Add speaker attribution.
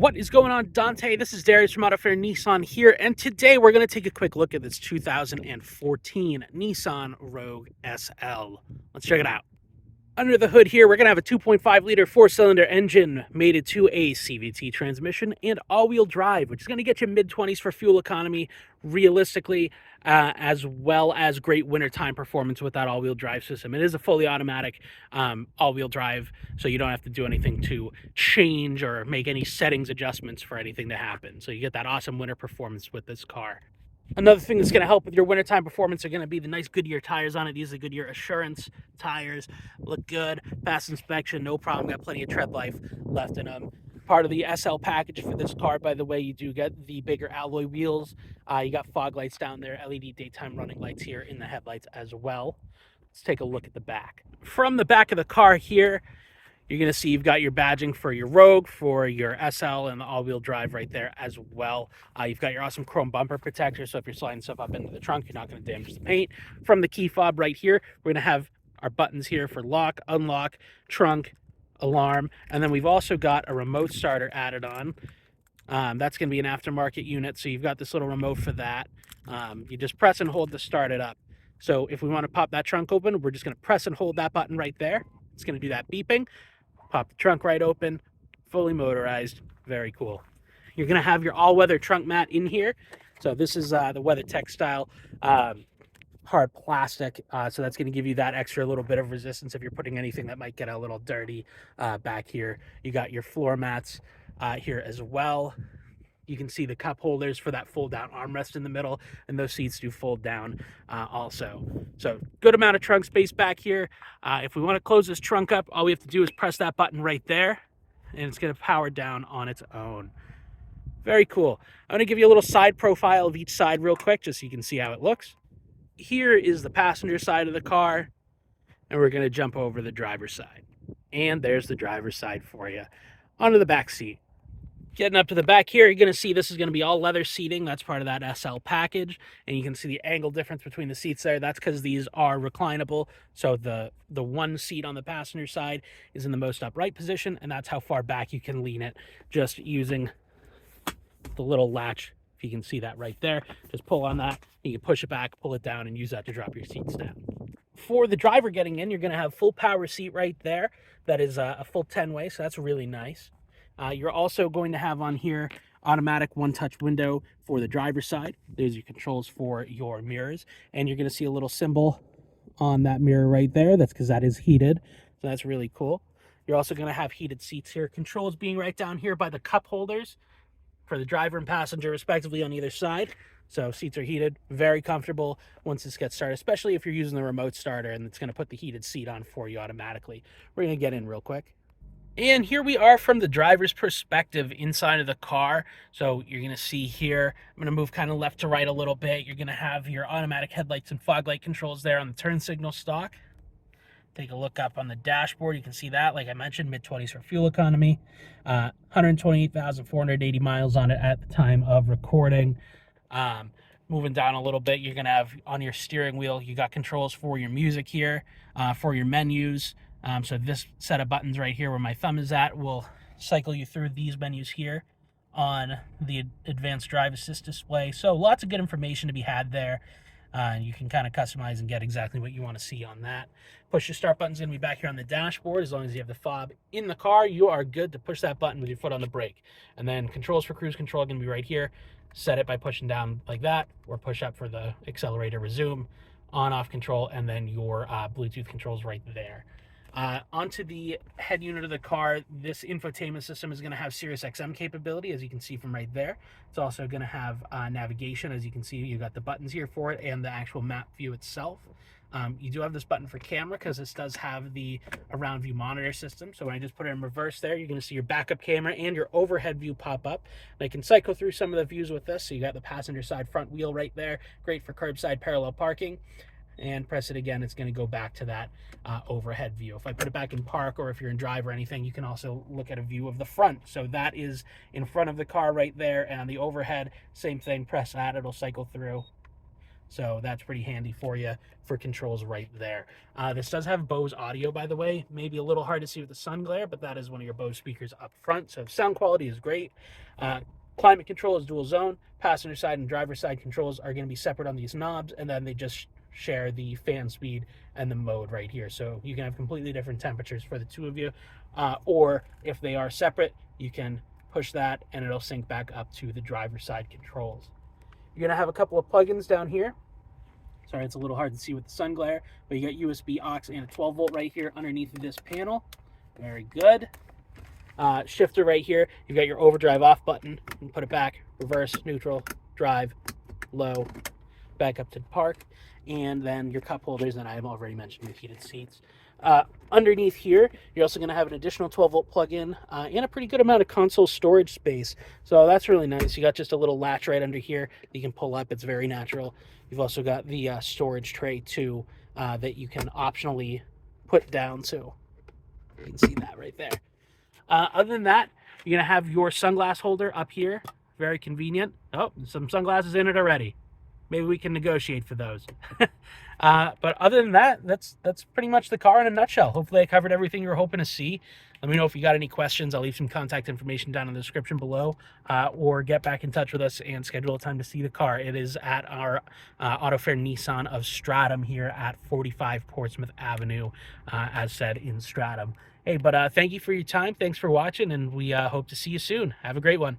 Speaker 1: What is going on, Dante? This is Darius from AutoFair Nissan here, and today we're going to take a quick look at this 2014 Nissan Rogue SL. Let's check it out. Under the hood here, we're going to have a 2.5-liter four-cylinder engine mated to a CVT transmission and all-wheel drive, which is going to get you mid-20s for fuel economy, realistically, as well as great wintertime performance with that all-wheel drive system. It is a fully automatic all-wheel drive, so you don't have to do anything to change or make any settings adjustments for anything to happen. So you get that awesome winter performance with this car. Another thing that's going to help with your wintertime performance are going to be the nice Goodyear tires on it. These are Goodyear Assurance tires. Look good, pass inspection, no problem. Got plenty of tread life left in them. Part of the SL package for this car, by the way, you do get the bigger alloy wheels. You got fog lights down there, LED daytime running lights here in the headlights as well. Let's take a look at the back. From the back of the car here, you're going to see you've got your badging for your Rogue, for your SL, and the all-wheel drive right there as well. You've got your awesome chrome bumper protector, so if you're sliding stuff up into the trunk, you're not going to damage the paint. From the key fob right here, we're going to have our buttons here for lock, unlock, trunk, alarm, and then we've also got a remote starter added on. That's going to be an aftermarket unit, so you've got this little remote for that. You just press and hold to start it up. So if we want to pop that trunk open, we're just going to press and hold that button right there. It's going to do that beeping. Pop the trunk right open, fully motorized, very cool. You're going to have your all-weather trunk mat in here. So this is the WeatherTech style hard plastic, so that's going to give you that extra little bit of resistance if you're putting anything that might get a little dirty back here. You got your floor mats here as well. You can see the cup holders for that fold-down armrest in the middle, and those seats do fold down also. So good amount of trunk space back here. If we want to close this trunk up, all we have to do is press that button right there, and it's going to power down on its own. Very cool. I'm going to give you a little side profile of each side real quick, just so you can see how it looks. Here is the passenger side of the car, and we're going to jump over the driver's side. And there's the driver's side for you. Onto the back seat. Getting up to the back here, you're going to see this is going to be all leather seating. That's part of that SL package. And you can see the angle difference between the seats there. That's because these are reclinable. So the one seat on the passenger side is in the most upright position, and that's how far back you can lean it just using the little latch. If you can see that right there, just pull on that. You can push it back, pull it down, and use that to drop your seats down. For the driver getting in, you're going to have full power seat right there. That is a full 10-way, so that's really nice. You're also going to have on here automatic one-touch window for the driver's side. There's your controls for your mirrors, and you're going to see a little symbol on that mirror right there. That's because that is heated, so that's really cool. You're also going to have heated seats here. Controls being right down here by the cup holders for the driver and passenger respectively on either side. So seats are heated, very comfortable once this gets started, especially if you're using the remote starter and it's going to put the heated seat on for you automatically. We're going to get in real quick. And here we are from the driver's perspective inside of the car. So you're going to see here, I'm going to move kind of left to right a little bit. You're going to have your automatic headlights and fog light controls there on the turn signal stalk. Take a look up on the dashboard. You can see that, like I mentioned, mid-20s for fuel economy. 128,480 miles on it at the time of recording. Moving down a little bit, you're going to have on your steering wheel, you got controls for your music here, for your menus. So this set of buttons right here where my thumb is at will cycle you through these menus here on the advanced drive assist display. So lots of good information to be had there. You can kind of customize and get exactly what you want to see on that. Push your start button's going to be back here on the dashboard. As long as you have the fob in the car, you are good to push that button with your foot on the brake. And then controls for cruise control are going to be right here. Set it by pushing down like that, or push up for the accelerator resume, on-off control, and then your Bluetooth controls right there. Onto the head unit of the car, this infotainment system is going to have Sirius XM capability, as you can see from right there. It's also going to have navigation. As you can see, you've got the buttons here for it and the actual map view itself. You do have this button for camera because this does have the around view monitor system. So when I just put it in reverse there, you're going to see your backup camera and your overhead view pop up. And I can cycle through some of the views with this. So you got the passenger side front wheel right there. Great for curbside parallel parking. And press it again, it's going to go back to that overhead view. If I put it back in park, or if you're in drive or anything, you can also look at a view of the front. So that is in front of the car right there, and the overhead, same thing, press that, it'll cycle through. So that's pretty handy for you for controls right there. This does have Bose audio, by the way. Maybe a little hard to see with the sun glare, but that is one of your Bose speakers up front. So sound quality is great. Climate control is dual zone. Passenger side and driver side controls are going to be separate on these knobs, and then they just share the fan speed and the mode right here. So you can have completely different temperatures for the two of you. Or if they are separate, you can push that and it'll sync back up to the driver side controls. You're going to have a couple of plugins down here. Sorry, it's a little hard to see with the sun glare, but you got USB aux and a 12 volt right here underneath of this panel. Very good. Shifter right here. You've got your overdrive off button. You can put it back, reverse, neutral, drive, low, back up to park. And then your cup holders that I have already mentioned with heated seats. Underneath here, you're also going to have an additional 12 volt plug-in and a pretty good amount of console storage space. So that's really nice. You got just a little latch right under here that you can pull up. It's very natural. You've also got the storage tray too that you can optionally put down. So you can see that right there. Other than that, you're going to have your sunglass holder up here. Very convenient. Oh, some sunglasses in it already. Maybe we can negotiate for those. But other than that, that's pretty much the car in a nutshell. Hopefully I covered everything you were hoping to see. Let me know if you got any questions. I'll leave some contact information down in the description below, or get back in touch with us and schedule a time to see the car. It is at our Auto Fair Nissan of Stratham here at 45 Portsmouth Avenue, as said, in Stratham. Hey, but thank you for your time. Thanks for watching, and we hope to see you soon. Have a great one.